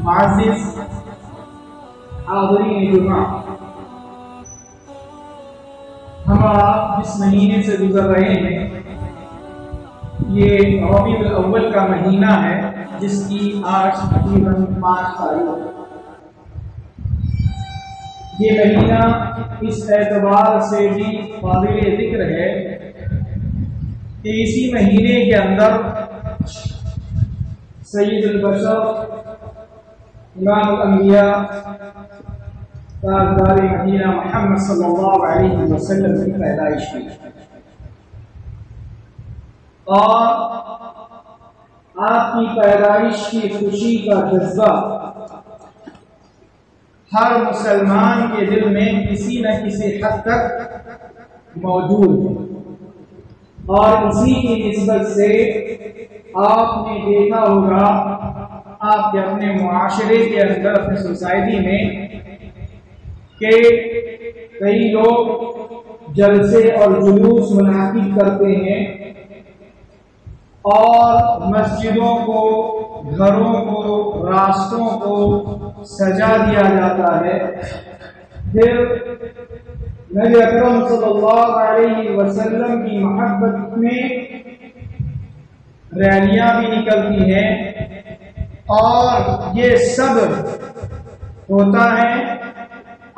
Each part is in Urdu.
معزز حاضرین جمعہ، ہمارا جس مہینے سے گزر رہے ہیں یہ ربیع الاول کا مہینہ ہے، جس کی آج تقریباً 5 تاریخ ہے۔ یہ مہینہ اس اعتبار سے بھی قابل ذکر ہے کہ اسی مہینے کے اندر سید البشر امام الانبیاء تاجدار مدینہ محمد صلی اللہ علیہ وسلم کی پیدائش ہوئی، اور آپ کی پیدائش کی خوشی کا جذبہ ہر مسلمان کے دل میں کسی نہ کسی حد تک موجود ہے، اور اسی کی نسبت سے آپ نے دیکھا ہوگا آپ کے اپنے معاشرے کے اندر، اپنے سوسائٹی میں، کہ کئی لوگ جلسے اور جلوس منعقد کرتے ہیں اور مسجدوں کو، گھروں کو، راستوں کو سجا دیا جاتا ہے۔ پھر نبی اکرم صلی اللہ علیہ وسلم کی محبت میں ریلیاں بھی نکلتی ہیں، اور یہ سب ہوتا ہے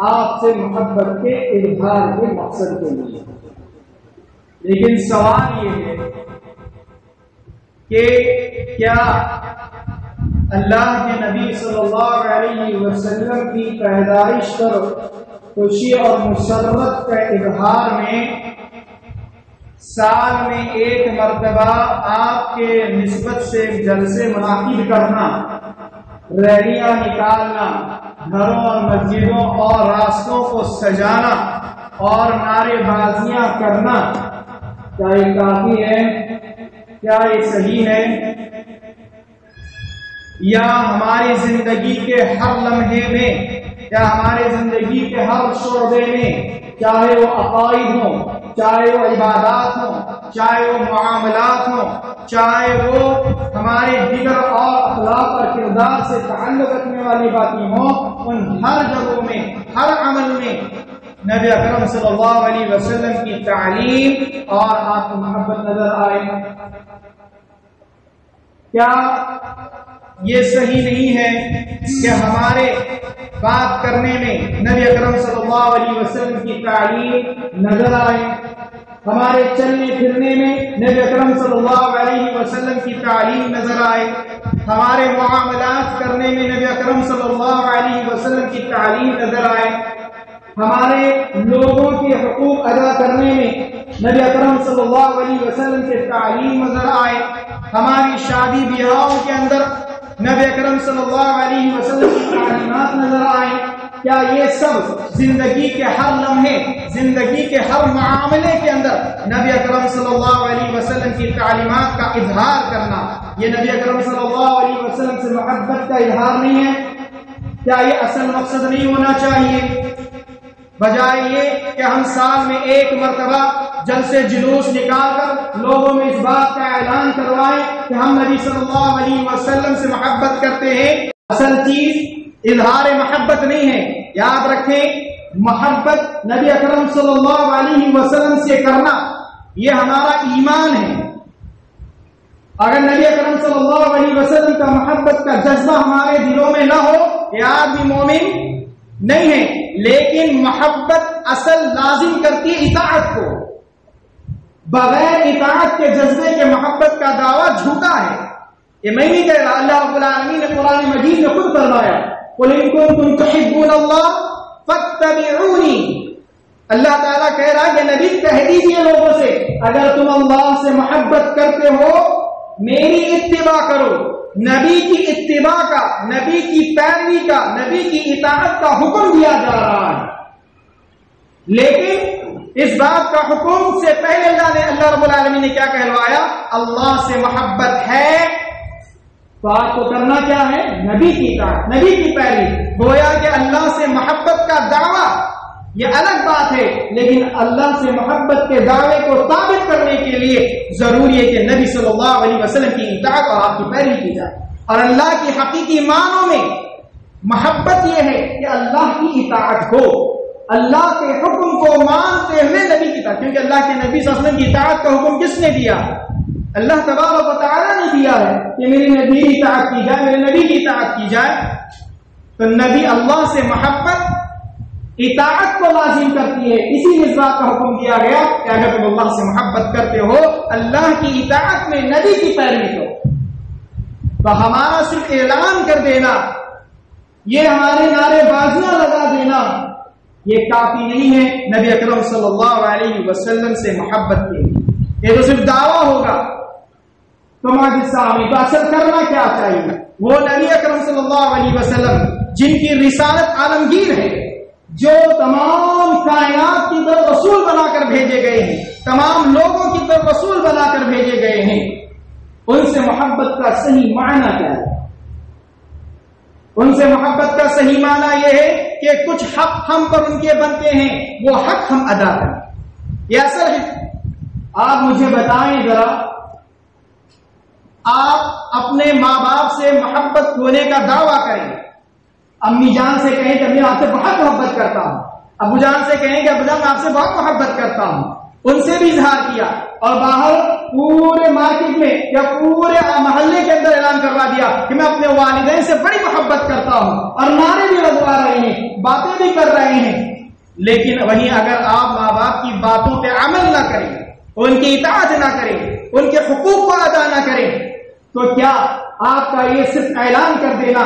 آپ سے محبت کے اظہار کے مقصد کے لیے۔ لیکن سوال یہ ہے کہ کیا اللہ کے نبی صلی اللہ علیہ وسلم کی پیدائش پر خوشی اور مسرت کا اظہار میں سال میں ایک مرتبہ آپ کے نسبت سے جلسے منعقد کرنا، ریلیاں نکالنا، گھروں اور مسجدوں اور راستوں کو سجانا اور نعرے بازیاں کرنا، کیا یہ کافی ہے؟ کیا یہ صحیح ہے؟ یا ہماری زندگی کے ہر لمحے میں، یا ہمارے زندگی کے ہر شعبے میں، چاہے وہ عقائد ہوں، چاہے وہ عبادات ہوں، چاہے وہ معاملات ہوں، چاہے وہ ہمارے دیگر اور اخلاق اور کردار سے تعلق رکھنے والی باتیں ہوں، ان ہر جگہوں میں، ہر عمل میں نبی اکرم صلی اللہ علیہ وسلم کی تعلیم اور آپ کی محبت نظر آئے؟ کیا یہ صحیح نہیں ہے کہ ہمارے بات کرنے میں نبی اکرم صلی اللہ علیہ وسلم کی تعلیم نظر آئے؟ ہمارے چلنے پھرنے میں نبی اکرم صلی اللہ علیہ وسلم کی تعلیم نظر آئے؟ ہمارے معاملات کرنے میں نبی اکرم صلی اللہ علیہ وسلم کی تعلیم نظر آئے؟ ہمارے لوگوں کے حقوق ادا کرنے میں نبی اکرم صلی اللہ علیہ وسلم کی تعلیم نظر آئے؟ ہماری شادی بیاہوں کے اندر نبی اکرم صلی اللہ علیہ وسلم کی تعلیمات نظر آئے؟ کیا یہ سب زندگی کے ہر لمحے، زندگی کے ہر معاملے کے اندر نبی اکرم صلی اللہ علیہ وسلم کی تعلیمات کا اظہار کرنا، یہ نبی اکرم صلی اللہ علیہ وسلم سے محبت کا اظہار نہیں ہے؟ کیا یہ اصل مقصد نہیں ہونا چاہیے؟ بجائے یہ کہ ہم سال میں ایک مرتبہ جلسے جلوس نکال کر لوگوں میں اس بات کا اعلان کروائیں کہ ہم نبی صلی اللہ علیہ وسلم سے محبت کرتے ہیں، اصل چیز اظہار محبت نہیں ہے۔ یاد رکھیں، محبت نبی اکرم صلی اللہ علیہ وسلم سے کرنا یہ ہمارا ایمان ہے۔ اگر نبی اکرم صلی اللہ علیہ وسلم کا محبت کا جذبہ ہمارے دلوں میں نہ ہو، یہ آدمی مومن نہیں ہے۔ لیکن محبت اصل لازم کرتی ہے اطاعت کو، بغیر اطاعت کے جذبے کے محبت کا دعویٰ جھوٹا ہے۔ یہ میں نہیں کہہ رہا، اللہ رب العالمین نے قرآن مجید میں خود فرمایا، قُلْ إِن كُنتُمْ تُحِبُّونَ اللَّهَ فَاتَّبِعُونِي۔ اللہ تعالیٰ کہہ رہا کہ نبی کہہ دیجیے لوگوں سے، اگر تم اللہ سے محبت کرتے ہو میری اتباع کرو۔ نبی کی اتباع کا، نبی کی پیروی کا، نبی کی اطاعت کا حکم دیا جا رہا ہے، لیکن اس بات کا حکم سے پہلے اللہ رب العالمین نے کیا کہلوایا؟ اللہ سے محبت ہے تو آپ کو کرنا کیا ہے؟ نبی کی اطاعت، نبی کی پیروی۔ گویا کہ اللہ سے محبت کا دعویٰ یہ الگ بات ہے، لیکن اللہ سے محبت کے دعوے کو ثابت کرنے کے لیے ضروری ہے کہ نبی صلی اللہ علیہ وسلم کی اطاعت اور آپ کی پیروی کی جائے، اور اللہ کی حقیقی معنوں میں محبت یہ ہے کہ اللہ کی اطاعت ہو، اللہ کے حکم کو مانتے ہوئے نبی کی اطاعت، کیونکہ اللہ کے نبی صلی اللہ علیہ وسلم کی اطاعت کا حکم کس نے دیا؟ اللہ تبارک و تعالیٰ نے دیا ہے کہ میرے نبی کی اطاعت کی جائے، میرے نبی کی اطاعت کی جائے. تو نبی اللہ سے محبت اطاعت کو لازم کرتی ہے. اسی مصداق کا حکم دیا گیا کہ اگر تم اللہ سے محبت کرتے ہو اللہ کی اطاعت میں نبی کی پیروی کرو. تو ہمارا صرف اعلان کر دینا، یہ ہمارے نعرے بازیاں لگا دینا، یہ کافی نہیں ہے نبی اکرم صلی اللہ علیہ وسلم سے محبت کے لیے. یہ تو صرف دعویٰ ہوگا. تمہارے سامنے تو اصل کرنا کیا چاہیے؟ وہ نبی اکرم صلی اللہ علیہ وسلم جن کی رسالت عالمگیر ہے، جو تمام کائنات کی طرف رسول بنا کر بھیجے گئے ہیں، تمام لوگوں کی طرف رسول بنا کر بھیجے گئے ہیں، ان سے محبت کا صحیح معنی کیا ہے؟ ان سے محبت کا صحیح معنی یہ ہے کہ کچھ حق ہم پر ان کے بنتے ہیں، وہ حق ہم ادا کریں. یہ اصل ہے. آپ مجھے بتائیں ذرا، آپ اپنے ماں باپ سے محبت ہونے کا دعویٰ کریں، امی جان سے کہیں کہ میں آپ سے بہت محبت کرتا ہوں، ابو جان سے کہیں کہ ابو جان میں آپ سے بہت محبت کرتا ہوں، ان سے بھی اظہار کیا، اور باہر پورے مارکیٹ میں یا پورے محلے کے اندر اعلان کروا دیا کہ میں اپنے والدین سے بڑی محبت کرتا ہوں، اور نعرے بھی لگوا رہے ہیں، باتیں بھی کر رہے ہیں. لیکن وہیں اگر آپ ماں باپ کی باتوں پہ عمل نہ کریں، ان کی اطاعت نہ کریں، ان کے حقوق کو ادا نہ کریں، تو کیا آپ کا یہ صرف اعلان کر دینا،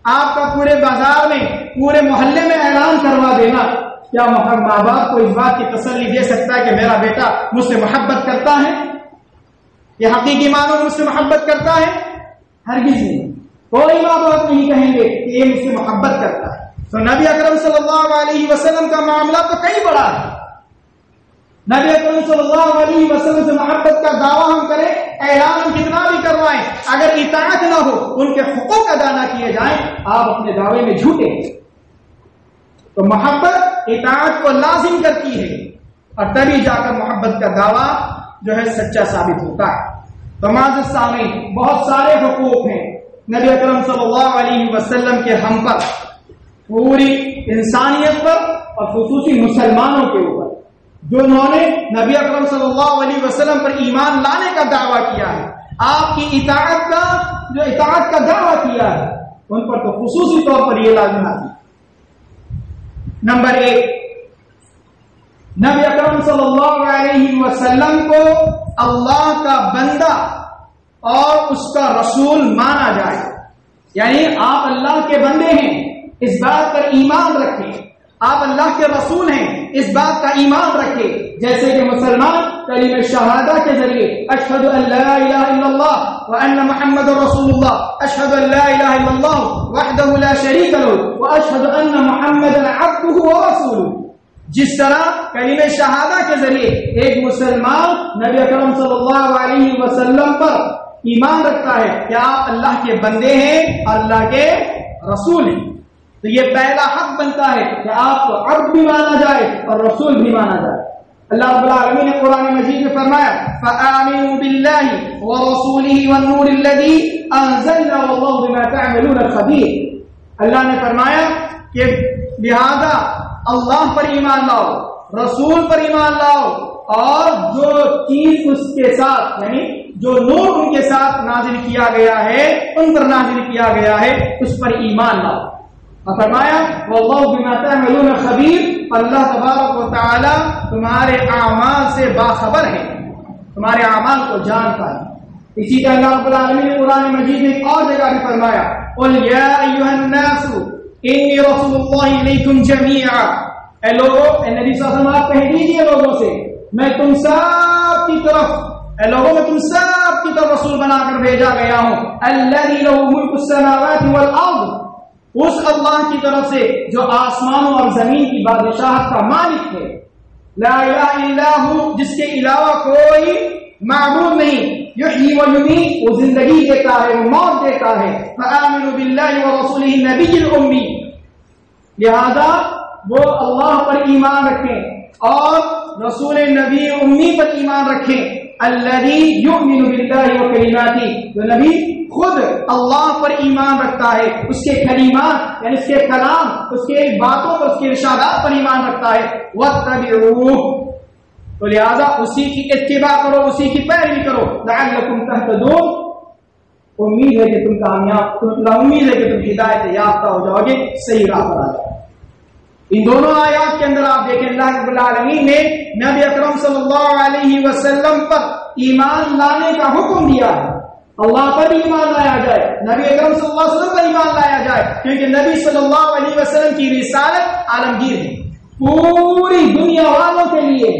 آپ کا پورے بازار میں پورے محلے میں اعلان کروا دینا، کیا ماں باپ کو اس بات کی تسلی دے سکتا ہے کہ میرا بیٹا مجھ سے محبت کرتا ہے؟ یہ حقیقی معنوں میں مجھ سے محبت کرتا ہے؟ ہرگز نہیں. کوئی ماں باپ نہیں کہیں گے کہ یہ مجھ سے محبت کرتا ہے. تو نبی اکرم صلی اللہ علیہ وسلم کا معاملہ تو کئی بڑا ہے. نبی اکرم صلی اللہ علیہ وسلم سے محبت کا دعویٰ ہم کریں، اعلان کتنا بھی کروائیں، اگر اطاعت نہ ہو، ان کے حقوق ادا نہ کیے جائیں، آپ اپنے دعوے میں جھوٹے. تو محبت اطاعت کو لازم کرتی ہے، اور تبھی جا کر محبت کا دعویٰ جو ہے سچا ثابت ہوتا ہے. تو معزز سامعین، بہت سارے حقوق ہیں نبی اکرم صلی اللہ علیہ وسلم کے ہم پر، پوری انسانیت پر، اور خصوصی مسلمانوں کے اوپر، جو انہوں نے نبی اکرم صلی اللہ علیہ وسلم پر ایمان لانے کا دعویٰ کیا ہے، آپ کی اطاعت کا دعویٰ کیا ہے، ان پر تو خصوصی طور پر یہ لازم ہے. نمبر 1، نبی اکرم صلی اللہ علیہ وسلم کو اللہ کا بندہ اور اس کا رسول مانا جائے. یعنی آپ اللہ کے بندے ہیں، اس بات پر ایمان رکھیں. آپ اللہ کے رسول ہیں، اس بات کا ایمان رکھیں. جیسے کہ مسلمان کلمہ شہادہ کے ذریعے اشہد ان لا الہ الا اللہ وان محمد رسول اللہ، اشہد ان لا الہ الا اللہ وحدہ لا شریک لہ واشہد ان محمدا عبدہ ورسولہ. جس طرح کلمہ شہادہ کے ذریعے ایک مسلمان نبی اکرم صلی اللہ علیہ وسلم پر ایمان رکھتا ہے کہ آپ اللہ کے بندے ہیں اور اللہ کے رسول ہیں، تو یہ پہلا حق بنتا ہے کہ آپ کو عبد بھی مانا جائے اور رسول بھی مانا جائے. اللہ رب العالمین نے قرآن مجید میں فرمایا فآمنوا باللہ ورسولہ والنور الذی انزلنا واللہ بما تعملون خبیر. اللہ نے فرمایا کہ لہذا اللہ پر ایمان لاؤ، رسول پر ایمان لاؤ، اور جو چیز اس کے ساتھ یعنی جو نور ان کے ساتھ نازل کیا گیا ہے، ان پر نازل کیا گیا ہے، اس پر ایمان لاؤ. اور فرمایا واللہ بما تعملون خبیر، اللہ تبارک و تعالی تمہارے اعمال سے باخبر ہے، تمہارے اعمال کو جانتا ہے. اسی طرح اللہ رب العالمین نے قرآن مجید میں ایک اور جگہ بھی فرمایا قل یا ایھا الناس انی رسول اللہ الیکم جمیعا. اے لوگوں، اے نبی صلی اللہ علیہ وسلم آپ کہہ دیجیے لوگوں سے میں تم سب کی طرف، اے لوگوں میں تم سب کی طرف رسول بنا کر بھیجا گیا ہوں. الذی لہ ملک السماوات والارض، اس اللہ کی طرف سے جو آسمانوں اور زمین کی بادشاہت کا مالک ہے. لا الہ الا ہو، جس کے علاوہ کوئی معبود نہیں. یحیی و یمیت، وہ زندگی دیتا ہے، وہ موت دیتا ہے. فآمنوا باللہ ورسولہ النبی الامی، لہذا وہ اللہ پر ایمان رکھیں اور رسول نبی امی پر ایمان رکھیں. الذی یؤمن باللہ وکلماتہ، جو نبی خود اللہ پر ایمان رکھتا ہے، اس کے کلمات یعنی اس کے کلام، اس کے باتوں پر، اس کے ارشادات پر ایمان رکھتا ہے، واتبعوہ، تو لہذا اسی کی اتباع کرو، اسی کی پیروی کرو، لعلکم تہتدون، امید ہے کہ امید ہے کہ تم ہدایت یافتہ ہو جاؤ گے، صحیح راہ پر آ جاؤ۔ ان دونوں آیات کے اندر آپ دیکھیں اللہ رب العالمین نے نبی اکرم صلی اللہ علیہ وسلم پر ایمان لانے کا حکم دیا ہے، اللہ پر ایمان لایا جائے، نبی اکرم صلی اللہ علیہ وسلم پر ایمان لایا جائے، کیونکہ نبی صلی اللہ علیہ وسلم کی رسالت عالمگیر ہے، پوری دنیا والوں کے لیے۔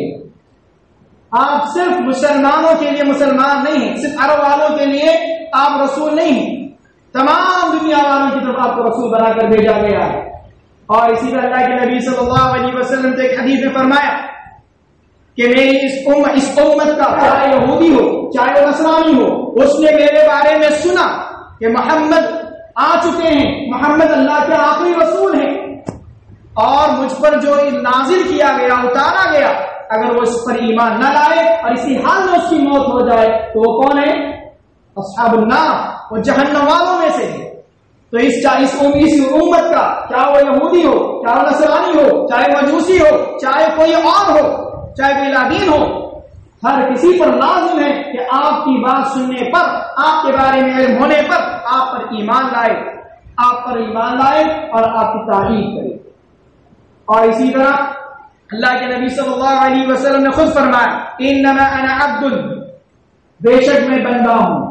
آپ صرف مسلمانوں کے لیے مسلمان نہیں ہیں، صرف عرب والوں کے لیے آپ رسول نہیں ہیں، تمام دنیا والوں کی طرف آپ کو رسول بنا کر بھیجا گیا ہے۔ اور اسی طرح اللہ کے نبی صلی اللہ علیہ وسلم سے ایک حدیث میں فرمایا کہ میری اس امت کا چاہے یہودی ہو چاہے وہ نصرانی ہو، اس نے میرے بارے میں سنا کہ محمد آ چکے ہیں، محمد اللہ کے آخری رسول ہیں، اور مجھ پر جو نازل کیا گیا، اتارا گیا، اگر وہ اس پر ایمان نہ لائے اور اسی حال میں اس کی موت ہو جائے تو وہ کون ہے؟ اصحاب النار، وہ جہنم والوں میں سے ہے۔ تو اس امت کا، چاہے وہ یہودی ہو چاہے وہ نصرانی ہو چاہے مجوسی ہو چاہے کوئی اور ہو چاہے کوئی لادین ہو، ہر کسی پر لازم ہے کہ آپ کی بات سننے پر، آپ کے بارے میں علم ہونے پر آپ پر ایمان لائے، آپ پر ایمان لائے اور آپ کی تعریف کرے۔ اور اسی طرح اللہ کے نبی صلی اللہ علیہ وسلم نے خود فرمایا انما انا عبد، بے شک میں بندہ ہوں۔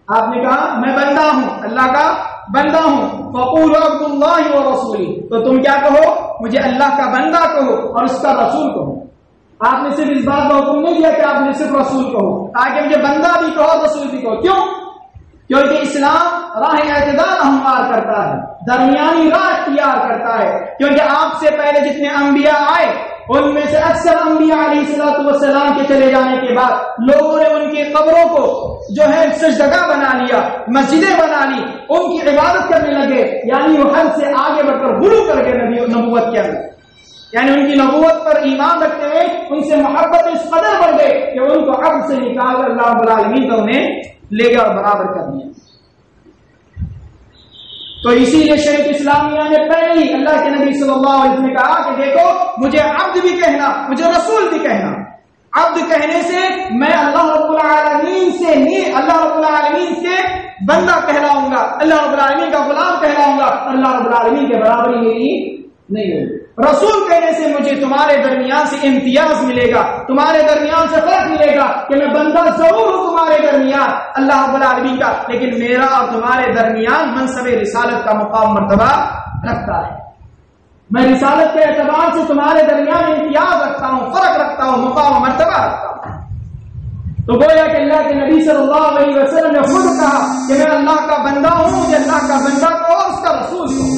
آپ نے کہا میں بندہ ہوں، اللہ کا بندہ ہوں، فقولوا عبد اللہ ورسولہ، تو تم کیا کہو؟ مجھے اللہ کا بندہ کہو اور اس کا رسول کہو۔ آپ نے صرف اس بات کا حکم نہیں دیا کہ آپ نے صرف رسول کہو، تاکہ مجھے بندہ بھی کہو رسول بھی کہو۔ کیوں؟ کیونکہ اسلام راہ اعتدال ہموار کرتا ہے، درمیانی راہ اختیار کرتا ہے، کیونکہ آپ سے پہلے جتنے انبیاء آئے ان میں سے اکثر انبیاء علیہ السلام کے چلے جانے کے بعد لوگوں نے ان کی قبروں کو جو ہے سجدگاہ بنا لیا، مسجدیں بنا لی، ان کی عبادت کرنے لگے، یعنی وہ حد سے آگے بڑھ کر غلو کر گئے نبوت کے اندر، یعنی ان کی نبوت پر ایمان رکھتے ہوئے ان سے محبت اس قدر بڑھ گئے کہ ان کو عبد سے نکال کر اللہ رب العالمین کا انہیں لے گیا اور برابر کر دیا۔ تو اسی لیے شریعت اسلامیہ نے پہلے ہی اللہ کے نبی صلی اللہ علیہ وسلم نے کہا کہ دیکھو مجھے عبد بھی کہنا، مجھے رسول بھی کہنا۔ عبد کہنے سے میں اللہ رب العالمین سے نہیں، اللہ رب العالمین سے بندہ کہلاؤں گا، اللہ رب العالمین کا غلام کہلاؤں گا، اللہ رب العالمین کے برابری میری نہیں ہوگی۔ رسول کہنے سے مجھے تمہارے درمیان سے امتیاز ملے گا، تمہارے درمیان سے فرق ملے گا کہ میں بندہ ضرور ہوں تمہارے درمیان اللہ رب العالمین کا، لیکن میرا اور تمہارے درمیان منصب رسالت کا مقام مرتبہ رکھتا ہے۔ میں رسالت کے اعتبار سے تمہارے درمیان امتیاز رکھتا ہوں، فرق رکھتا ہوں، مقام و مرتبہ رکھتا ہوں۔ تو گویا کہ اللہ کے نبی صلی اللہ علیہ وسلم نے خود کہا کہ میں اللہ کا بندہ ہوں، مجھے اللہ کا بندہ کو اور اس کا رسول کو،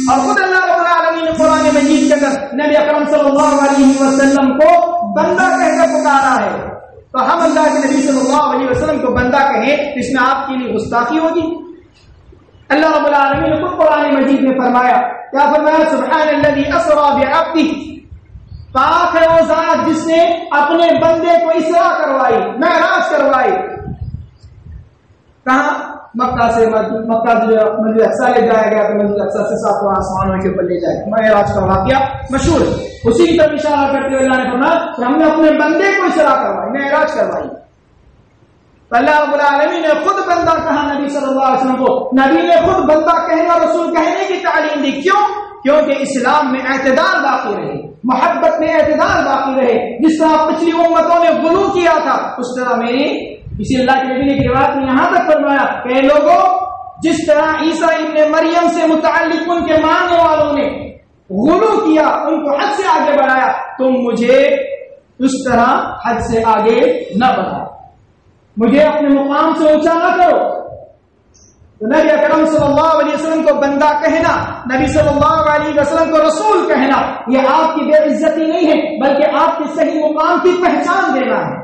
اور خود اللہ رب العالمین نے قرآن مجید کے اندر نبی اکرم صلی اللہ علیہ وسلم کو بندہ کہہ کر پکارا ہے۔ تو ہم اللہ کے نبی صلی اللہ علیہ وسلم کو بندہ کہیں، اس میں آپ کے لیے گستاخی ہوگی؟ اللہ رب العالمین نے خود قرآن مجید میں فرمایا، کیا فرمایا؟ سبحان الذی اسری بعبدہ، پاک ہے وہ ذات جس نے اپنے بندے کو اسرا کروائی، معراج کروائی۔ کہاں؟ مکہ سے مکہ مسجد اقصی لے جایا گیا، تو مسجد اقصی سے ساتواں آسمانوں کے اوپر لے جایا گیا۔ معراج کا واقعہ مشہور ہے، اسی کی طرف اشارہ کرتے ہوئے اللہ نے فرمایا کہ ہم نے اپنے بندے کو اسرا کروائی، معراج کروائی۔ تو اللہ رب العالمین نے خود بندہ کہا نبی صلی اللہ علیہ وسلم کو، نبی نے خود بندہ کہنا، رسول کہنے کی تعلیم دی۔ کیوں؟ کیونکہ اسلام میں اعتدال باقی رہے، محبت میں اعتدال باقی رہے۔ جس طرح پچھلی امتوں نے غلو کیا تھا اس طرح میری، اسی اللہ کے نبی نے کی روایت میں یہاں تک فرمایا کہ لوگوں جس طرح عیسیٰ ابن مریم سے متعلق ان کے ماننے والوں نے غلو کیا، ان کو حد سے آگے بڑھایا، تم مجھے اس طرح حد سے آگے نہ بڑھاؤ، مجھے اپنے مقام سے اونچا نہ کرو۔ تو نبی اکرم صلی اللہ علیہ وسلم کو بندہ کہنا، نبی صلی اللہ علیہ وسلم کو رسول کہنا، یہ آپ کی بے عزتی نہیں ہے، بلکہ آپ کے صحیح مقام کی پہچان دینا ہے،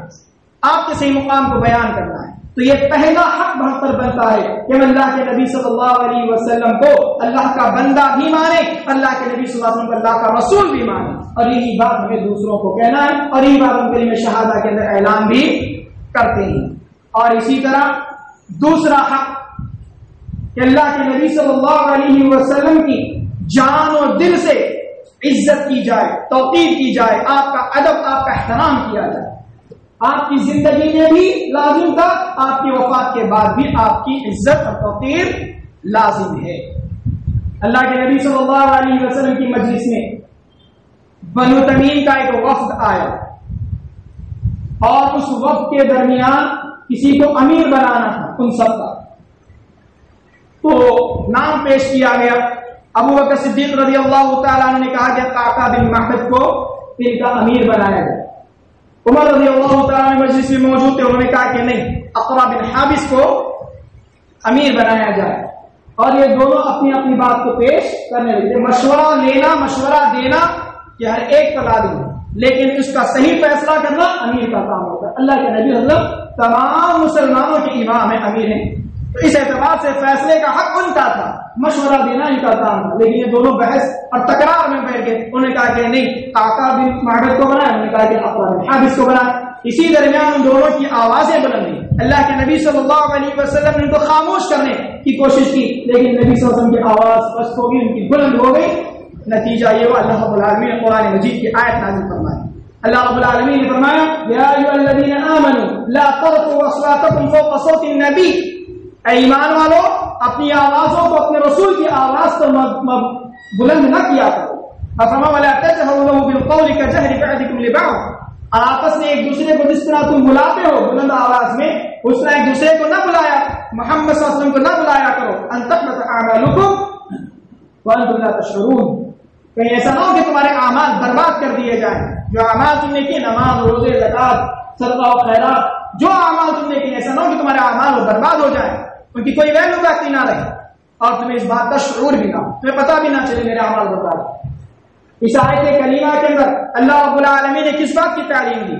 آپ کے صحیح مقام کو بیان کرنا ہے۔ تو یہ پہلا حق ہم پر بنتا ہے کہ ہم اللہ کے نبی صلی اللہ علیہ وسلم کو اللہ کا بندہ بھی مانے، اللہ کے نبی صلی اللہ علیہ وسلم کو اللہ کا رسول بھی مانے، اور یہی بات ہمیں دوسروں کو کہنا ہے، اور یہی بات ہم کلمہ شہادہ کے اندر اعلان بھی کرتے ہیں. اور اسی طرح دوسرا حق کہ اللہ کے نبی صلی اللہ علیہ وسلم کی جان و دل سے عزت کی جائے، توقیر کی جائے، آپ کا ادب، آپ کا احترام کیا جائے. آپ کی زندگی میں بھی لازم تھا، آپ کی وفات کے بعد بھی آپ کی عزت اور توقیر لازم ہے. اللہ کے نبی صلی اللہ علیہ وسلم کی مجلس میں بنو تمیم کا ایک وفد آیا اور اس وفد کے درمیان کسی کو امیر بنانا تھا ان سب کا. تو نام پیش کیا گیا. ابو بکر صدیق رضی اللہ تعالیٰ عنہ نے کہا کہ قعقاع بن معبد کو ان کا امیر بنایا گیا. عمر رضی اللہ تعالیٰ عنہ مجلس میں موجود تھے، انہوں نے کہا کہ نہیں، اقرع بن حابس کو امیر بنایا جائے. اور یہ دونوں اپنی اپنی بات کو پیش کرنے لگے. مشورہ لینا، مشورہ دینا یہ ہر ایک کا لازم ہے، لیکن اس کا صحیح فیصلہ کرنا امیر کا کام ہوتا ہے. اللہ کے نبی حضرت تمام مسلمانوں کے امام ہیں، امیر ہیں، تو اس اعتبار سے فیصلے کا حق ان کا تھا، مشورہ دینا ان کا کام تھا. لیکن یہ دونوں بحث اور تکرار میں بیٹھ گئے. انہوں نے کہا کہ نہیں، قعقاع بن معبد کو بنایا، انہوں نے کہا کہ اقرع بن حابس کو بنایا. اسی درمیان ان دونوں کی آوازیں بلند ہوئی. اللہ کے نبی صلی اللہ علیہ وسلم نے ان کو خاموش کرنے کی کوشش کی، لیکن نبی صلی اللہ علیہ وسلم کی آواز پست ہو گئی، ان کی بلند ہو گئی. نتیجہ یہ ہوا اللہ رب العالمین نے قرآن مجید کی آیت نازل فرمائی. اللہ رب العالمین نے فرمایا یا ایھا الذین آمنوا لا ترفعوا اصواتکم فوق صوت النبی، اے ایمان والو اپنی آوازوں کو اپنے رسول کی آواز کو بلند نہ کیا کرو. فرمایا ولا تجهروا له بالقول كجهر بعضكم لبعض، آپس میں ایک دوسرے کو جس طرح تم بلاتے ہو بلند آواز میں، اس طرح ایک دوسرے کو نہ بلایا، محمد صلی اللہ علیہ وسلم کو نہ بلایا کرو. ان تحبط اعمالکم وانتم لا تشعرون، کہیں ایسا نہ ہو کہ تمہارے اعمال برباد کر دیے جائیں. جو اعمال تم نے کیے، نماز، روزے، زکات، صدقہ و خیرات، جو اعمال تم نے کیے، ایسا نہ ہو کہ تمہارے اعمال برباد ہو جائیں، ان کی کوئی ویلیو باقی نہ رہے اور تمہیں اس بات کا شعور بھی نہ ہو، تمہیں پتہ بھی نہ چلے میرے اعمال برباد. اس آیت کریمہ کے اندر اللہ رب العالمین نے کس بات کی تعلیم دی؟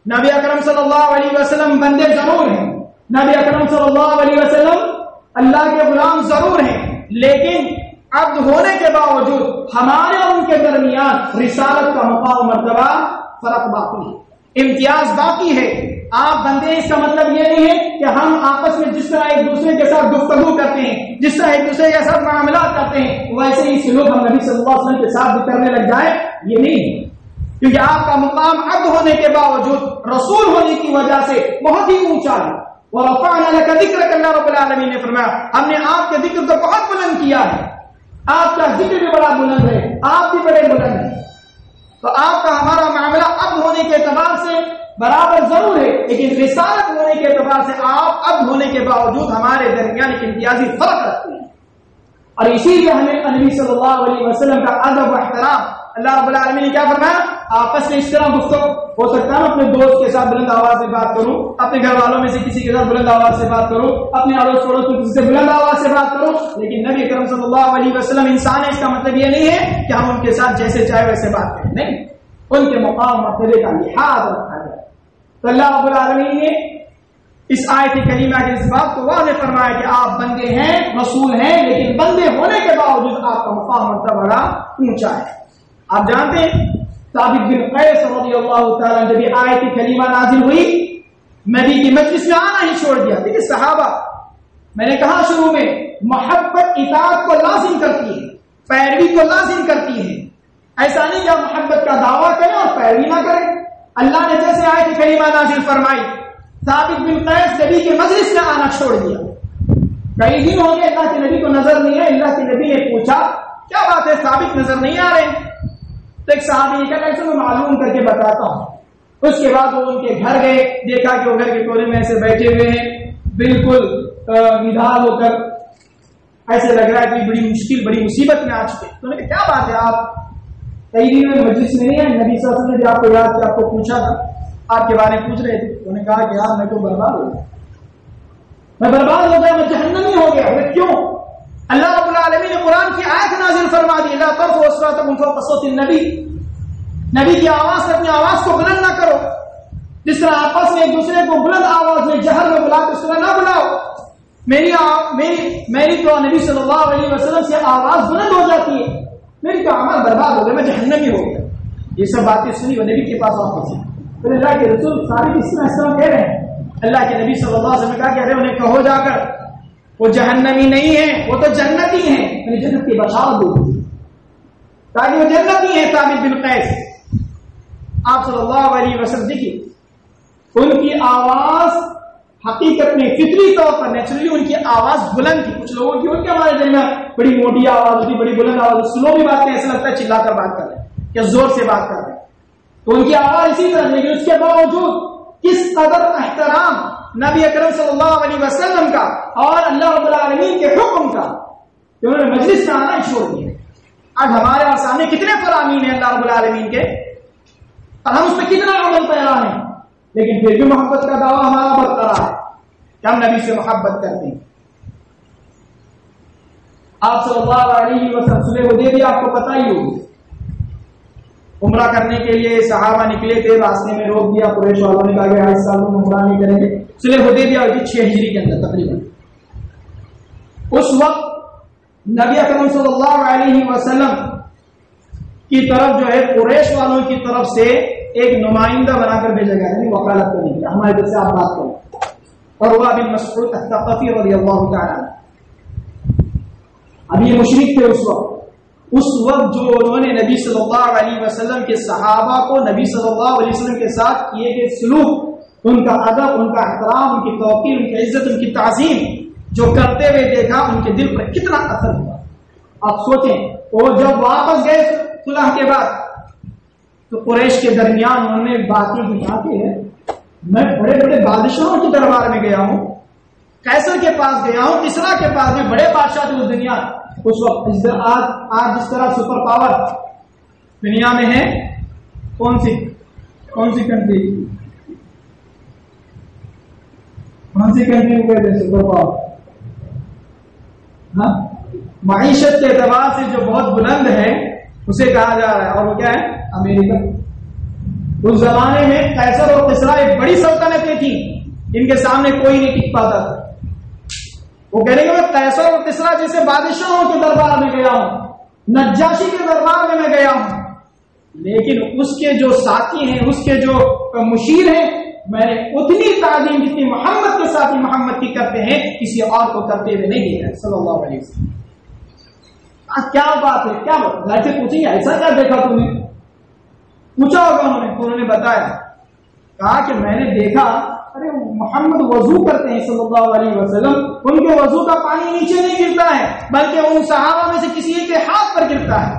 نبی اکرم صلی اللہ علیہ وسلم بندے ضرور ہیں، نبی اکرم صلی اللہ علیہ وسلم اللہ کے غلام ضرور ہیں، لیکن عبد ہونے کے باوجود ہمارے اور ان کے درمیان رسالت کا مقام و مرتبہ فرق باقی ہے، امتیاز باقی ہے. آپ بندے، اس کا مطلب یہ نہیں ہے کہ ہم آپس میں جس طرح ایک دوسرے کے ساتھ گفتگو کرتے ہیں، جس طرح ایک دوسرے کے ساتھ معاملات کرتے ہیں، ویسے ہی سلوک ہم نبی صلی اللہ علیہ وسلم کے ساتھ بھی کرنے لگ جائیں، یہ نہیں ہے. کیونکہ آپ کا مقام عبد ہونے کے باوجود رسول ہونے کی وجہ سے بہت ہی اونچا ہے. وَرَفَعْنَا لَكَ ذِكْرَكَ، اللہ رب العالمین نے فرمایا ہم نے آپ کے ذکر کو بہت بلند کیا ہے، آپ کا ذکر بھی بڑا بلند ہے، آپ بھی بڑے بلند ہیں. تو آپ کا ہمارا معاملہ عبد ہونے کے اعتبار سے برابر ضرور ہے، لیکن رسالت ہونے کے اعتبار سے آپ عبد ہونے کے باوجود ہمارے درمیان ایک امتیازی فرق رکھتے ہیں. اور اسی لیے ہمیں نبی صلی اللہ علیہ وسلم کا ادب و احترام، اللہ رب العالمین نے کیا فرمایا؟ آپس میں اس طرح گفتگو ہو سکتا ہے، اپنے دوست کے ساتھ بلند آواز سے بات کروں، اپنے گھر والوں میں سے کسی کے ساتھ بلند آواز سے بات کروں، اپنے اڑوس پڑوس میں کسی سے بلند آواز سے بات کروں، لیکن نبی اکرم صلی اللہ علیہ وسلم انسان ہے، اس کا مطلب یہ نہیں ہے کہ ہم ان کے ساتھ جیسے چاہے ویسے بات کریں، نہیں، ان کے مقام مرتبے کا لحاظ رکھا جائے. تو اللہ رب العالمین نے اس آیت کریمہ کے اس بات کو واضح فرمایا کہ آپ بندے ہیں، رسول ہیں، لیکن بندے ہونے کے باوجود آپ کا مقام مرتبہ بڑا اونچا ہے. آپ جانتے ہیں ثابت بن قیس رضی اللہ تعالیٰ جب یہ آیت کریمہ نازل ہوئی، نبی کی مجلس میں آنا ہی چھوڑ دیا. دیکھیے صحابہ، میں نے کہا شروع میں محبت اطاعت کو لازم کرتی ہے، پیروی کو لازم کرتی ہے. ایسا نہیں کہ آپ محبت کا دعویٰ کریں اور پیروی نہ کریں. اللہ نے جیسے آیت کریمہ نازل فرمائی، ثابت بن قیس نبی کے مجلس میں آنا چھوڑ دیا. کئی دن ہو گئے اللہ کے نبی کو نظر نہیں ہے. اللہ کے نبی نے پوچھا کیا بات ہے ثابت نظر نہیں آ رہے؟ تو ایک صحابی نے کہا ایسے میں معلوم کر کے بتاتا ہوں. اس کے بعد وہ ان کے گھر گئے، دیکھا کہ وہ گھر کے کونے میں ایسے بیٹھے ہوئے ہیں، بالکل نڈال ہو کر، ایسے لگ رہا ہے کہ بڑی مشکل، بڑی مصیبت میں آ چکے. تو انہوں نے کہا کیا بات ہے، آپ کئی دن میں مجلس میں نہیں ہے؟ نبی صلی اللہ علیہ وسلم نے آپ کو یاد کیا، آپ کو پوچھا تھا، آپ کے بارے میں پوچھ رہے تھے. انہوں نے کہا کہ یار میں تو برباد ہو گیا، میں برباد ہو گیا، میں جہنمی ہو گیا. کیوں؟ اللہ رب العالمین نے قرآن کی آیت نازل فرما دی، لا ترفعوا اصواتکم فوق صوت النبی، نبی کی آواز سے اپنی آواز کو بلند نہ کرو. جس طرح آپس میں ایک دوسرے کو بلند آواز میں جہر میں بلاؤ، اس طرح نہ بلاؤ. میری تو نبی صلی اللہ علیہ وسلم سے آواز بلند ہو جاتی ہے، میری تو عمل برباد ہو گیا، میں جہنمی ہو گیا. یہ سب باتیں سنی وہ نبی کے پاس واپس ہیں. پھر اللہ کے رسول ثابت اس طرح کہہ رہے ہیں اللہ کے نبی صلی اللہ علیہ وسلم نے کہا کہ ارے انہیں کہو جا کر وہ جہنمی نہیں ہے، وہ تو جنتی ہیں، انہیں جنت کی بشارت دو تاکہ وہ جنتی ہیں۔ ثابت بن قیس، آپ صلی اللہ علیہ وسلم دیکھیے ان کی آواز حقیقت میں فطری طور پر نیچرلی ان کی آواز بلند تھی۔ کچھ لوگوں کی ہوتی ہے ہمارے دل میں بڑی موٹی آواز ہوتی، بڑی بلند آواز، سلو بھی بات کریں ایسا لگتا ہے چلا کر بات کر رہے ہیں یا زور سے بات کر رہے ہیں، تو ان کی آواز اسی طرح، لیکن اس کے باوجود کس قدر احترام نبی اکرم صلی اللہ علیہ وسلم کا اور اللہ رب العالمین کے حکم کا کہ انہوں نے مجلس میں آنا ہی چھوڑ دیا۔ آج ہمارے اور سامنے کتنے فرامین ہیں اللہ رب العالمین کے اور ہم اس پہ کتنا عمل پیرا ہیں، لیکن پھر بھی محبت کا دعویٰ ہمارا برقرار ہے کہ ہم نبی سے محبت کرتے ہیں۔ آپ صلی اللہ علیہ وسلم صلح حدیبیہ آپ کو پتہ ہی ہوگی، عمرہ کرنے کے لیے صحابہ نکلے تھے، راستے میں روک دیا قریش والوں نے، کہا کہ اس سال ہم عمرہ نہیں کریں گے۔ صلح حدیبیہ ہوئی تھی 6 ہجری کے اندر تقریباً۔ اس وقت نبی اکرم صلی اللہ علیہ وسلم کی طرف جو ہے قریش والوں کی طرف سے ایک نمائندہ بنا کر بھیجا گیا، یعنی وکالت کرنے کے لیے ہمارے طرف سے آپ بات کریں، اور عروہ بن مسعود الثقفی رضی اللہ تعالی عنہ۔ اب یہ مشرک تھے اس وقت جو انہوں نے نبی صلی اللہ علیہ وسلم کے صحابہ کو نبی صلی اللہ علیہ وسلم کے ساتھ کیے گئے سلوک، ان کا ادب، ان کا احترام، ان کی توقیر، ان کی عزت، ان کی تعظیم جو کرتے ہوئے دیکھا، ان کے دل پر کتنا اثر ہوا۔ آپ سوچیں وہ جب واپس گئے صلح کے بعد تو قریش کے درمیان انہوں نے باتیں بتاتے ہیں، میں بڑے بڑے بادشاہوں کے دربار میں گیا ہوں، قیصر کے پاس گیا ہوں، کسریٰ کے پاس میں، بڑے بادشاہ تھے اس دنیا اس وقت۔ آج جس طرح سپر پاور دنیا میں ہے، کون سی کنٹری کو کہتے ہیں سپر پاور؟ ہاں، معیشت کے اعتبار سے جو بہت بلند ہے اسے کہا جا رہا ہے، اور وہ کیا ہے؟ امریکہ۔ اس زمانے میں قیصر اور کسریٰ ایک بڑی سلطنتیں تھیں، ان کے سامنے کوئی نہیں ٹک پاتا تھا۔ وہ کہہ رہے کہ میں قیصر اور کسریٰ جیسے بادشاہوں کے دربار میں گیا ہوں، نجاشی کے دربار میں گیا ہوں، لیکن اس کے جو ساتھی ہیں، اس کے جو مشیر ہیں، میں نے اتنی تعظیم جتنی محمد کے ساتھی محمد کی کرتے ہیں کسی اور کو کرتے ہوئے نہیں دیکھا صلی اللہ علیہ وسلم۔ کیا بات ہے، کیا بات؟ گھر سے پوچھیں گے ایسا کیا دیکھا تم نے؟ پوچھا ہوگا انہوں نے بتایا، کہا کہ میں نے دیکھا ارے محمد وضو کرتے ہیں صلی اللہ علیہ وسلم، ان کے وضو کا پانی نیچے نہیں گرتا ہے بلکہ ان صحابہ میں سے کسی ایک کے ہاتھ پر گرتا ہے،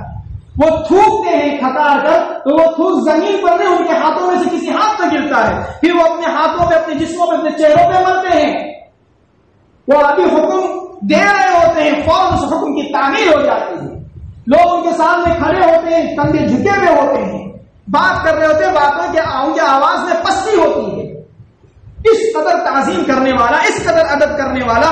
وہ تھوکتے ہیں کھٹار کر تو وہ تھوک زمین پر نہیں، ان کے ہاتھوں میں سے کسی ہاتھ پر گرتا ہے، پھر وہ اپنے ہاتھوں پہ، اپنے جسموں پہ، اپنے چہروں پہ مرتے ہیں۔ وہ ابھی حکم دے رہے ہوتے ہیں، فوراً اس حکم کی تعمیر ہو جاتی ہے، لوگ ان کے سامنے کھڑے ہوتے ہیں، کندھے جھکے ہوئے ہوتے ہیں، بات کر رہے ہوتے ہیں، باتوں کی آواز میں پستی ہوتی ہے۔ اس قدر تعظیم کرنے والا، اس قدر ادب کرنے والا،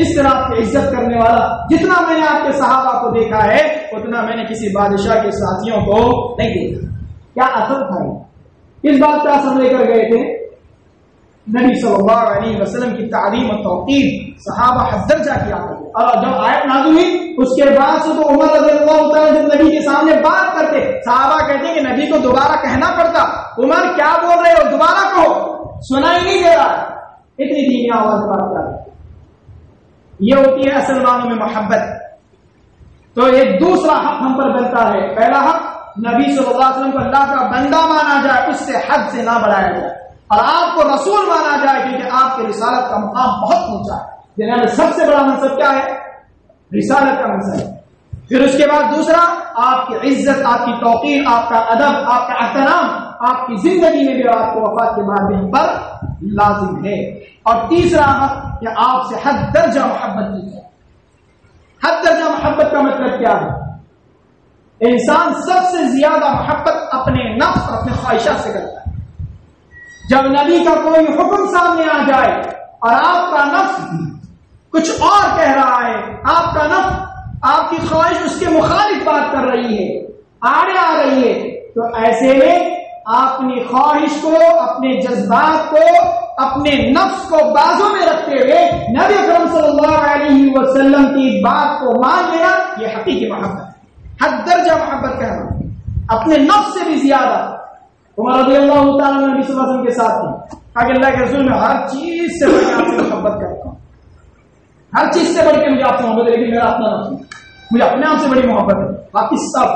اس طرح کی عزت کرنے والا جتنا میں نے آپ کے صحابہ کو دیکھا ہے اتنا میں نے کسی بادشاہ کے ساتھیوں کو نہیں دیکھا۔ کیا اثر تھا؟ اس بات کا اثر لے کر گئے تھے نبی صلی اللہ علیہ وسلم کی تعلیم و توقیر، صحابہ حد درجہ کیا کرتے، اور جب آیت نازل ہوئی اس کے بعد سے تو عمر رضی اللہ تعالیٰ جب نبی کے سامنے بات کرتے، صحابہ کہتے ہیں کہ نبی کو دوبارہ کہنا پڑتا، عمر کیا بول رہے ہو، دوبارہ کہو، سنائی نہیں دے رہا، اتنی دھیمی آواز بات کر رہے۔ یہ ہوتی ہے اصل معنوں میں محبت۔ تو ایک دوسرا حق ہم پر بنتا ہے، پہلا حق نبی صلی اللہ علیہ وسلم کو اللہ کا بندہ مانا جائے، اس سے حد سے نہ بڑھایا جائے، اور آپ کو رسول مانا جائے کیونکہ آپ کے رسالت کا مقام بہت اونچا ہے، دنیا میں سب سے بڑا منصب کیا ہے؟ رسالت کا منصب۔ پھر اس کے بعد دوسرا، آپ کی عزت، آپ کی توقیر، آپ کا ادب، آپ کا احترام آپ کی زندگی میں بھی اور آپ کو وفات کے بعد بھی ہم پر لازم ہے۔ اور تیسرا حق کہ آپ سے حد درجہ محبت کی جائے۔ حد درجہ محبت کا مطلب کیا ہے؟ انسان سب سے زیادہ محبت اپنے نفس اور اپنے خواہشات سے کرتا ہے۔ جب نبی کا کوئی حکم سامنے آ جائے اور آپ کا نفس کچھ اور کہہ رہا ہے، آپ کا نفس، آپ کی خواہش اس کے مخالف بات کر رہی ہے، آڑے آ رہی ہے، تو ایسے میں اپنی خواہش کو، اپنے جذبات کو، اپنے نفس کو بازو میں رکھتے ہوئے نبی اکرم صلی اللہ علیہ وسلم کی بات کو مان لینا، یہ حقیقی محبت ہے، حد درجہ محبت کہنا، اپنے نفس سے بھی زیادہ۔ عمر رضی اللہ تعالیٰ نبی صلی اللہ علیہ وسلم کے ساتھ تھے، کہا کہ اللہ کے رسول میں ہر چیز سے بڑھ کے آپ سے محبت کرتا ہوں، ہر چیز سے بڑھ کے مجھے آپ سے محبت ہے، لیکن میرا اپنا نفس ہے، مجھے اپنے آپ سے بڑی محبت ہے، باقی سب۔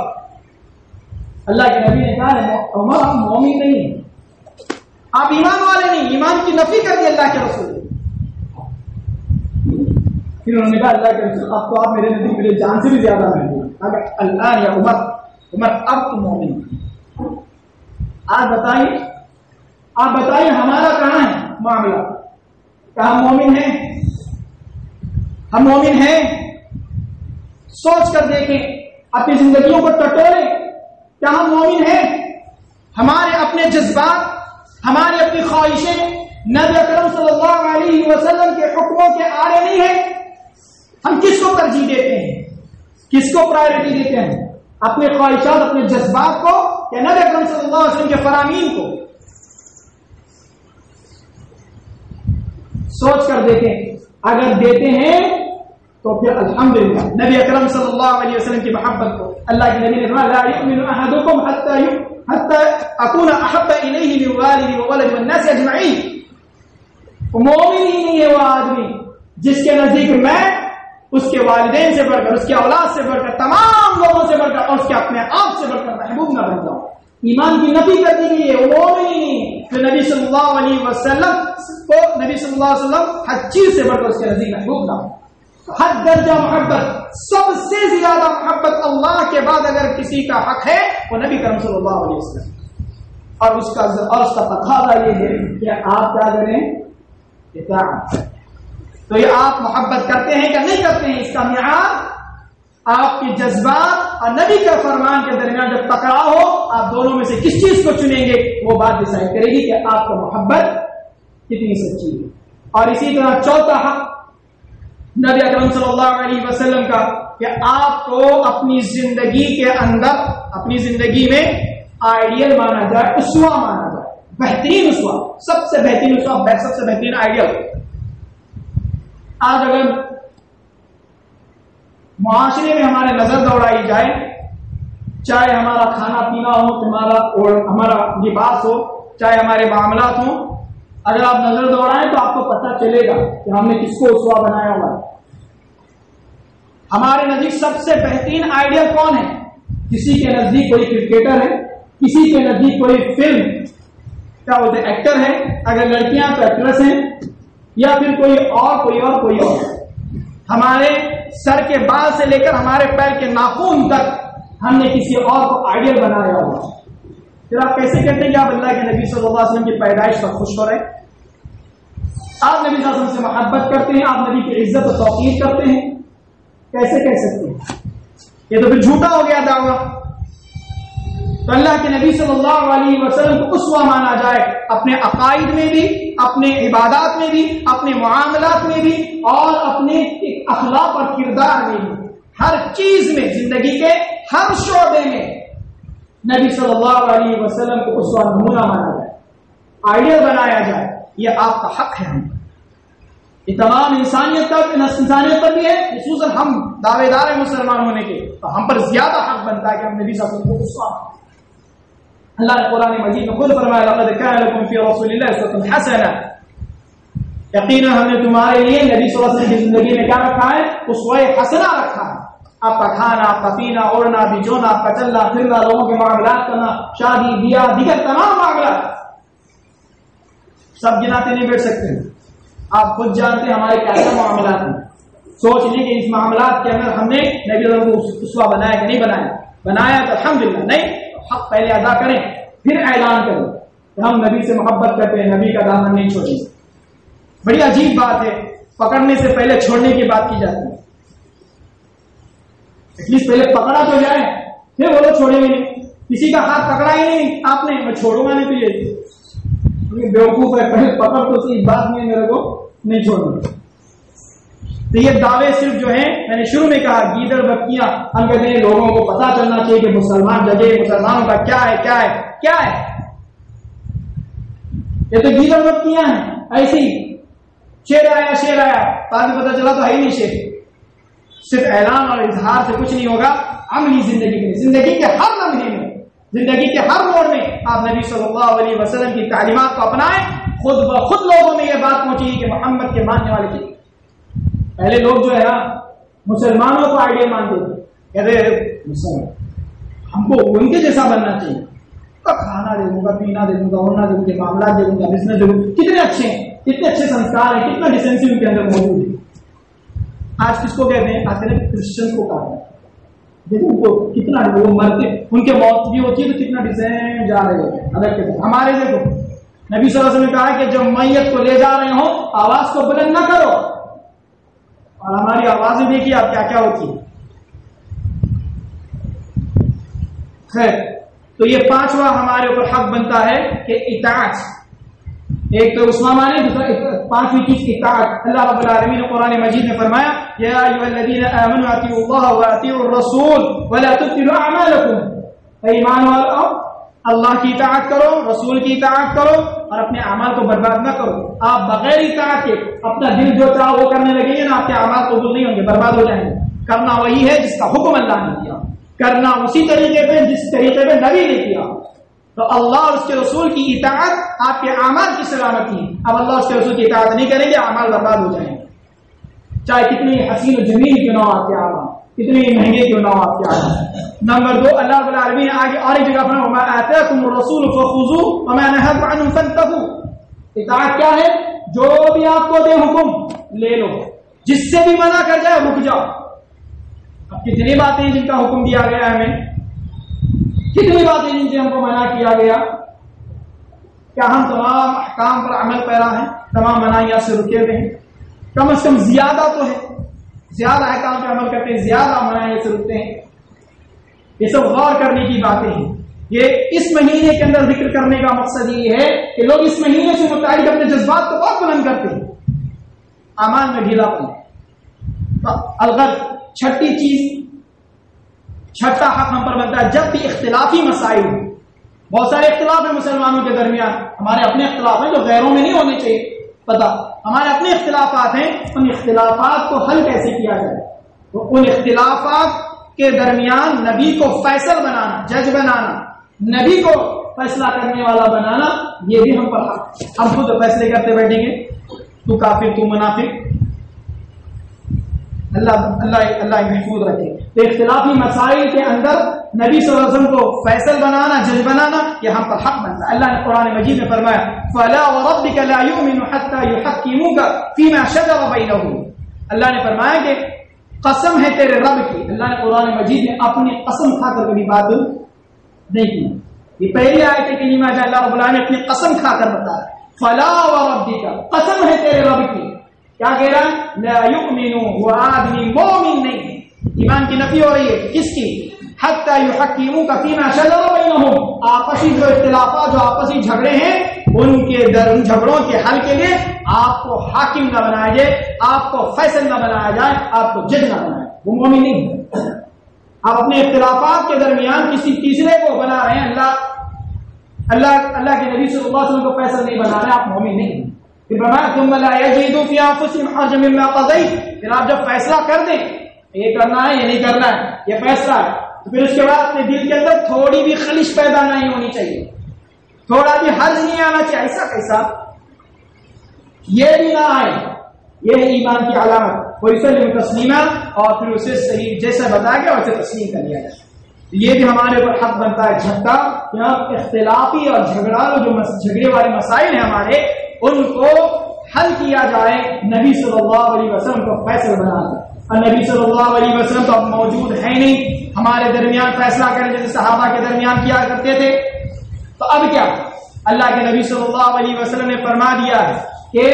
اللہ کے نبی نے کہا عمر آپ مومن نہیں ہیں، آپ ایمان والے نہیں، ایمان کی نفی کر دی اللہ کے رسول۔ پھر انہوں نے کہا اللہ کے رسول اب تو آپ میرے نزدیک میرے جان سے بھی زیادہ محبوب ہیں۔ اگر اللہ یا عمر اب تو مومن۔ آپ بتائیے ہمارا کہاں ہے معاملہ؟ کیا ہم مومن ہیں؟ ہم مومن ہیں؟ سوچ کر دیکھیں، اپنی زندگیوں کو ٹٹولیں، کیا ہم مومن ہیں؟ ہمارے اپنے جذبات، ہماری اپنی خواہشیں نبی اکرم صلی اللہ علیہ وسلم کے حکموں کے آڑے نہیں ہیں؟ ہم کس کو ترجیح دیتے ہیں؟ کس کو پرائرٹی دیتے ہیں؟ اپنے خواہشات، اپنے جذبات کو یا نبی اکرم صلی اللہ علیہ وسلم کے فرامین کو؟ سوچ کر دیکھیں، اگر دیتے ہیں تو پھر الحمدللہ نبی اکرم صلی اللہ علیہ وسلم کی محبت کو۔ اللہ کے نبی نے فرمایا لا یؤمن احدکم حتی اکون احب الیہ من والدی وولدی والناس اجمعین۔ مومن ہی نہیں ہے وہ آدمی جس کے نزدیک میں اس کے والدین سے بڑھ کر، اس کی اولاد سے بڑھ کر، تمام لوگوں سے بڑھ کر اور اس کے اپنے آپ سے بڑھ کر محبوب نہ بن جاؤ۔ ایمان کی نفی کر دی گئی ہے، وہ مومن ہی نہیں جو نبی صلی اللہ علیہ وسلم کو، نبی صلی اللہ علیہ وسلم ہر چیز سے بڑھ کر اس کے نزدیک محبوب نہ ہو۔ ہر درجہ محبت، سب سے زیادہ محبت اللہ کے بعد اگر کسی کا حق ہے وہ نبی کرم صلی اللہ علیہ وسلم، اور اس کا تقاضا یہ ہے کہ آپ کیا کریں؟ اطاعت۔ تو یہ آپ محبت کرتے ہیں کہ نہیں کرتے ہیں، اس کا معیار آپ کے جذبات اور نبی کا فرمان کے درمیان جب ٹکراؤ ہو، آپ دونوں میں سے کس چیز کو چنیں گے وہ بات ڈیسائیڈ کرے گی کہ آپ کا محبت کتنی سچی ہے۔ اور اسی طرح چوتھا حق نبی اکرم صلی اللہ علیہ وسلم کا کہ آپ کو اپنی زندگی کے اندر، اپنی زندگی میں آئیڈیل مانا جائے، اسوا مانا جائے، بہترین اسوا، سب سے بہترین اسوا، سب سے بہترین آئیڈیل۔ آج اگر معاشرے میں ہمارے نظر دوڑائی جائے، چاہے ہمارا کھانا پینا ہو، ہمارا لباس ہو، چاہے ہمارے معاملات ہوں، اگر آپ نظر دوڑائیں تو آپ کو پتہ چلے گا کہ ہم نے کس کو اسوا بنایا ہوا ہے۔ ہمارے نزدیک سب سے بہترین آئیڈیل کون ہے؟ کسی کے نزدیک کوئی کرکٹر ہے، کسی کے نزدیک کوئی فلم کیا بولتے ایکٹر ہے، اگر لڑکیاں تو ایکٹریس ہیں، یا پھر کوئی اور۔ ہمارے سر کے بال سے لے کر ہمارے پیر کے ناخن تک ہم نے کسی اور کو آئیڈیل بنایا ہوا۔ پھر آپ کیسے کہتے ہیں کہ آپ اللہ کے نبی صلی اللہ علیہ وسلم کی پیدائش پر خوش ہو رہے ہیں؟ آپ نبی صلی اللہ علیہ وسلم سے محبت کرتے ہیں، آپ نبی کی عزت و توقیر کرتے ہیں، کیسے کہہ سکتے ہیں؟ یہ تو پھر جھوٹا ہو گیا دعویٰ۔ تو اللہ کے نبی صلی اللہ علیہ وسلم کو اسوہ مانا جائے، اپنے عقائد میں بھی، اپنے عبادات میں بھی، اپنے معاملات میں بھی، اور اپنے اخلاق اور کردار میں بھی، ہر چیز میں، زندگی کے ہر شعبے میں نبی صلی اللہ علیہ وسلم کو اسوہ نمونہ مانا جائے، آئیڈیل بنایا جائے۔ یہ آپ کا حق ہے، ہم یہ تمام انسانیت پر بھی ہے، خصوصاً ہم دعوے دار ہیں مسلمان ہونے کے، تو ہم پر زیادہ حق بنتا ہے کہ ہم نبی صلی اللہ علیہ وسلم کو اسوہ۔ اللہ نے قرآن مجید میں خود فرمایا لقد كان لكم في رسول الله اسوة حسنة، یقینا ہم نے تمہارے لیے نبی صلی اللہ علیہ وسلم کی زندگی میں کیا رکھا ہے؟ اسوہ حسنہ رکھا ہے۔ آپ کا کھانا، آپ کا پینا، اوڑھنا بھجونا، آپ کا چلنا پھرنا، لوگوں کے معاملات کرنا، شادی بیاہ، دیگر تمام معاملات سب گناتے نہیں بیٹھ سکتے، آپ خود جانتے ہیں ہمارے کیا معاملات ہیں۔ سوچ لیں کہ اس معاملات کے اندر ہم نے نبی صلی اللہ علیہ وسلم کو اسوہ بنایا کہ نہیں بنایا تو الحمدللہ، نہیں حق پہلے ادا کریں پھر اعلان کریں کہ ہم نبی سے محبت کرتے ہیں، نبی کا دامن نہیں چھوڑیں۔ بڑی عجیب بات ہے، پکڑنے سے پہلے چھوڑنے کی بات کی جاتی ہے۔ ایٹ لیسٹ پہلے پکڑا تو جائے، پھر وہ لوگ چھوڑیں گے نہیں۔ کسی کا ہاتھ پکڑا ہی نہیں آپ نے، میں چھوڑوں گا نہیں، تو یہ بیوقوف ہے، پہلے پکڑ تو صحیح، بات میں میرے کو نہیں چھوڑنا۔ تو یہ دعوے صرف جو ہیں، میں نے شروع میں کہا گیدڑ بکیاں، ہم کہتے ہیں لوگوں کو پتا چلنا چاہیے کہ مسلمان جگہ مسلمانوں کا کیا ہے کیا ہے کیا ہے۔ یہ تو گیدڑ بکیاں ہیں، ایسی شیر آیا بعد میں پتا چلا تو ہے ہی نہیں شیر۔ صرف اعلان اور اظہار سے کچھ نہیں ہوگا، عملی زندگی میں، زندگی کے ہر لمحے میں، زندگی کے ہر موڑ میں آپ نبی صلی اللہ علیہ وسلم کی تعلیمات کو اپنائیں، خود بخود لوگوں میں یہ بات پہنچی کہ محمد کے ماننے والے تھے. پہلے لوگ جو ہے نا مسلمانوں کو آئیڈیا مانتے تھے, کہتے مسلمان ہم کو ان کے جیسا بننا چاہیے, کھانا دے دوں گا, پینا دے دوں گا, اڑنا دے دوں گا, معاملات دے دوں گا, بزنس دے دوں گا. کتنے اچھے ہیں, کتنے اچھے سنسکار ہیں, کتنا ڈیسنسی ان کے اندر موجود ہے. آج کس کو کہتے ہیں, آج کہتے ہیں کرسچن کو کہتے ہیں. دیکھو ان کو کتنا وہ مرتے, ان کے موت بھی ہوتی ہے تو کتنا ڈیزائن جا رہے ہوتے ہیں الگ کے. ہمارے دیکھو نبی صلی اللہ علیہ وسلم نے کہا کہ جب میت کو لے جا رہے ہو آواز کو بلند نہ کرو, اور ہماری آوازیں دیکھیے آپ کیا کیا ہوتی ہے. خیر, تو یہ پانچواں ہمارے اوپر حق بنتا ہے کہ اطاعت. ایک تو اس معنی, دوسرا پانچویں چیز اطاعت. اللہ رب العالمین نے قرآن مجید میں فرمایا یا ایھا الذین آمنوا اطیعوا اللہ واطیعوا الرسول ولا تبطلوا اعمالکم. ایمان والو اللہ کی اطاعت کرو, رسول کی اطاعت کرو, اور اپنے اعمال کو برباد نہ کرو. آپ بغیر اطاعت کے اپنا دل جو چاہے وہ کرنے لگیں گے نا, آپ کے اعمال قبول نہیں ہوں گے, برباد ہو جائیں گے. کرنا وہی ہے جس کا حکم اللہ نے دیا, کرنا اسی طریقے پہ جس طریقے پہ نبی نے کیا. تو اللہ اور اس کے رسول کی اطاعت آپ کے اعمال کی سلامتی ہے. اب اللہ اور اس کے رسول کی اطاعت نہیں کریں گے, اعمال برباد ہو جائیں گے, چاہے کتنی حسین و جمیل کیوں نہ ہو آپ کے اعمال, کتنے مہنگے کیوں نہ ہو آپ کے اعمال. نمبر 2, اللہ رب العالمین نے آگے اور ایک جگہ فرمایا وما آتاکم الرسول فخذوه وما نهاکم عنه فانتهوا. اطاعت کیا ہے, جو بھی آپ کو دے حکم لے لو, جس سے بھی منع کر جائے رک جاؤ. اب کتنی باتیں جن کا حکم دیا گیا ہے ہمیں, کتنی باتیں جن سے ہم کو منع کیا گیا, کیا ہم تمام احکام پر عمل پیرا ہیں, تمام مناہیاں سے رکے ہوئے ہیں؟ کم از کم زیادہ تو ہے, زیادہ احکام پہ عمل کرتے ہیں, زیادہ مناہیاں سے رکتے ہیں. یہ سب غور کرنے کی باتیں ہیں. یہ اس مہینے کے اندر ذکر کرنے کا مقصد یہ ہے کہ لوگ اس مہینے سے متعلق اپنے جذبات کو بہت بلند کرتے ہیں, اعمال میں ڈھیلا پن. الغرض چھٹی چیز, چھٹا حق ہم پر بنتا ہے جب بھی اختلافی مسائل, بہت سارے اختلاف ہیں مسلمانوں کے درمیان, ہمارے اپنے اختلاف ہیں جو غیروں میں نہیں ہونے چاہیے, پتہ ہمارے اپنے اختلافات ہیں, ان اختلافات کو حل کیسے کیا جائے. تو ان اختلافات کے درمیان نبی کو فیصل بنانا, جج بنانا, نبی کو فیصلہ کرنے والا بنانا, یہ بھی ہم پر حق. ہم خود فیصلے کرتے بیٹھیں گے, تو کافر تو منافق, اللہ محفوظ رکھے. تو اختلافی مسائل کے اندر نبی صلی اللہ علیہ وسلم کو فیصل بنانا, جج بنانا, یہ ہم پر حق بنتا ہے. اللہ نے قرآن مجید میں فرمایا فَلَا وَرَبِّكَ لَا يُؤْمِنُ حَتَّى يُحَكِّمُوكَ فِيمَا شَجَرَ بَيْنَهُمْ. اللہ نے فرمایا کہ قسم ہے تیرے رب کی. اللہ نے قرآن مجید میں اپنی قسم کھا کر کبھی بات نہیں کی. یہ پہلی آیت ہے کریمہ جہاں اللہ رب العالمین نے اپنی قسم کھا کر بتایا فَلَا وَرَبِّكَ, قسم ہے تیرے رب کی. کیا کہہ رہا ہے, لا یؤمنو, وہ آدمی مومن نہیں. ایمان کی نفی ہو رہی ہے, کس کی, حتی یحکموک فیما شجر بینہم, آپسی جو اختلافات, جو آپسی جھگڑے ہیں, ان جھگڑوں کے حل کے لیے آپ کو حاکم نہ بنایا جائے, آپ کو فیصل نہ بنایا جائے, آپ کو جج نہ بنایا. وہ مومن نہیں ہے. آپ اپنے اختلافات کے درمیان کسی تیسرے کو بنا رہے ہیں, اللہ کے نبی صلی اللہ علیہ وسلم کو فیصل نہیں بنا رہے, آپ مومن نہیں ہیں. پھر آپ جب فیصلہ کر دیں یہ کرنا ہے یہ نہیں کرنا ہے, یہ فیصلہ ہے, تو پھر اس کے بعد اپنے دل کے اندر تھوڑی بھی خلش پیدا نہیں ہونی چاہیے, تھوڑا بھی حرج نہیں آنا چاہیے. ایسا کیسا, یہ بھی نہ آئے. یہ ہے ایمان کی علامت. وَيُسَلِّمُ تَسْلِيمًا, اور پھر اسے صحیح جیسا بتایا گیا ویسے تسلیم کر لیا جائے. یہ بھی ہمارے اوپر حق بنتا ہے جھٹکا, اختلافی اور جھگڑے والے مسائل ہیں ہمارے, ان کو حل کیا جائے نبی صلی اللہ علیہ وسلم کو فیصل بنا کر. اور نبی صلی اللہ علیہ وسلم تو اب موجود ہے نہیں ہمارے درمیان فیصلہ کرنے جیسے صحابہ کے درمیان کیا کرتے تھے. تو اب کیا, اللہ کے نبی صلی اللہ علیہ وسلم نے فرما دیا ہے کہ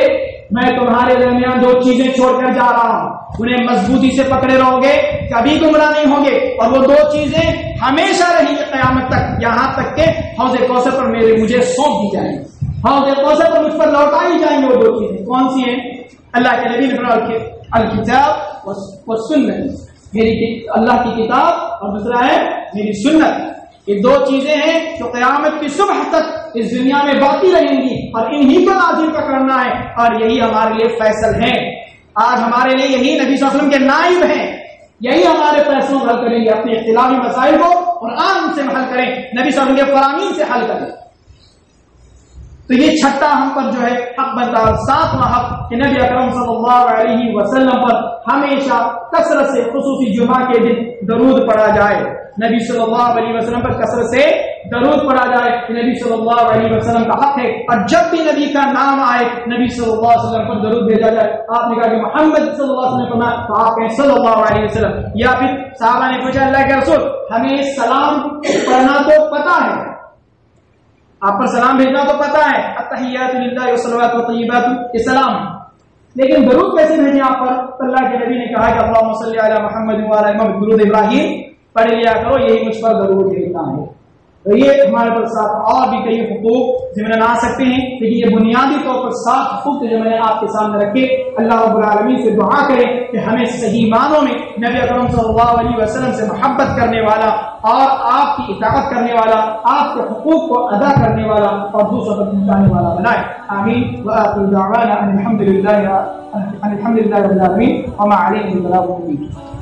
میں تمہارے درمیان 2 چیزیں چھوڑ کر جا رہا ہوں, انہیں مضبوطی سے پکڑے رہو گے, کبھی گمراہ نہیں ہوں گے. اور وہ 2 چیزیں ہمیشہ رہیں گی قیامت تک, یہاں تک کہ حوض کوثر پر مجھے سونپ دی جائیں گی, حوض کوثر پر مجھ پر لوٹائی جائیں گے. وہ 2 چیزیں کون سی ہیں؟ اللہ کے نبی نے فرمایا الکتاب والسنت, میری اللہ کی کتاب, اور دوسرا ہے میری سنت. یہ 2 چیزیں ہیں جو قیامت کی صبح تک اس دنیا میں باقی رہیں گی, اور انہی کو لازم پکڑنا ہے, اور یہی ہمارے لیے فیصل ہیں. آج ہمارے لیے یہی نبی صلی اللہ علیہ وسلم کے نائب ہیں, یہی ہمارے فیصلوں کو حل کریں گے. اپنے اختلافی مسائل کو قرآن سے حل کریں, نبی صلی اللہ علیہ وسلم کے فرامین سے حل کریں. تو یہ چھٹا ہم پر جو ہے حق بنتا ہے. اور ساتواں حق کہ نبی اکرم صلی اللہ علیہ وسلم پر ہمیشہ کثرت سے خصوصی جمعہ کے دن درود پڑھا جائے. نبی صلی اللہ علیہ وسلم پر کثرت سے درود پڑھا جائے. نبی صلی اللہ علیہ وسلم کا حق ہے. اور جب بھی نبی کا نام آئے نبی صلی اللہ علیہ وسلم پر درود بھیجا جائے. آپ نے کہا کہ محمد صلی اللہ علیہ وسلم فرمایا تو آپ کہیں صلی اللہ علیہ وسلم. یا پھر صحابہ نے پوچھا اللہ کے رسول ہمیں سلام پڑھنا تو پتہ ہے, آپ پر سلام بھیجنا تو پتہ ہے, التحیات للہ والصلوات والطیبات یہ سلام, لیکن درود کیسے بھیجیں آپ پر؟ اللہ کے نبی نے کہا کہ اللہم صلی علی محمد وعلی محمد, درود ابراہیم پڑھ لیا کرو, یہی مجھ پر درود بھیجنا ہے. تو یہ ہمارے پر ساتھ اور بھی کئی حقوق ضمن آ سکتے ہیں, لیکن یہ بنیادی طور پر 7 حقوق جو میں نے آپ کے سامنے رکھے. اللہ رب العالمین سے دعا کریں کہ ہمیں صحیح معنوں میں نبی اکرم صلی اللہ علیہ وسلم سے محبت کرنے والا اور آپ کی اطاعت کرنے والا, آپ کے حقوق کو ادا کرنے والا اور دوسروں تک پہنچانے والا بنائے. آمین. وآخر دعوانا ان الحمد للہ رب العالمین وما علیہ البلاغ المبین.